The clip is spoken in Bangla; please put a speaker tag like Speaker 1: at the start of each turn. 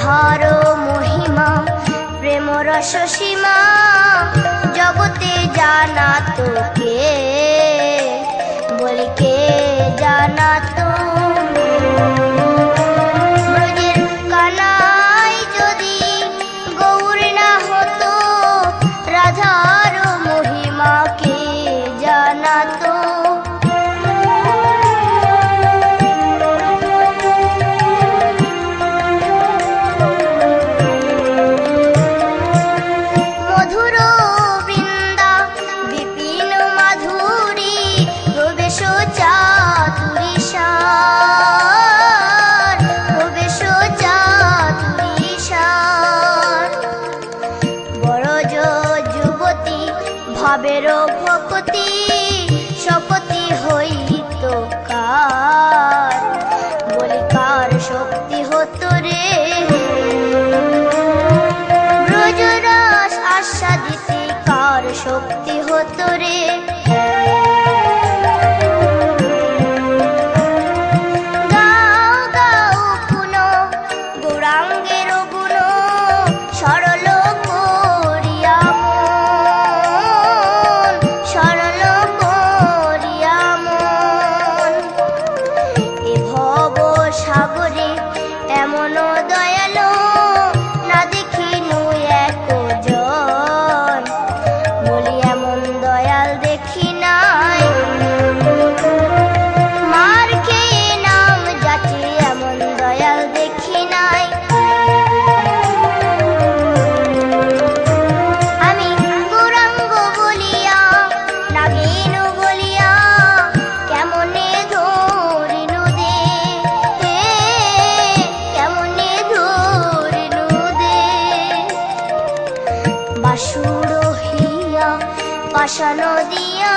Speaker 1: রাধার মহিমা প্রেম রস সীমা জগতে জানা তো কে, বলি কে জানা তো। ব্রজের কানাই যদি গৌর না হতো, রাধার মহিমা কে জানা তো। ভাবের ভকতি শপতি হইত কার, বলি কার শক্তি হতো রে। ব্রজরস আস্বাদিতে কার শক্তি হতো রে। গাও গাও পুন গৌরাঙ্গের গুণ সরল করিয়া সাগরে এমন দয়ালো না দেখিনু একজন, বলি এমন দয়াল দেখি নাই। মার খেয়ে নাম যাচে এমন দয়াল দেখি নাই। আমি গৌরাঙ্গ বলিয়া নাগিনু বলিয়া কেমনে ধরিনু দে, বাসুর হিয়া পাশানো দিয়া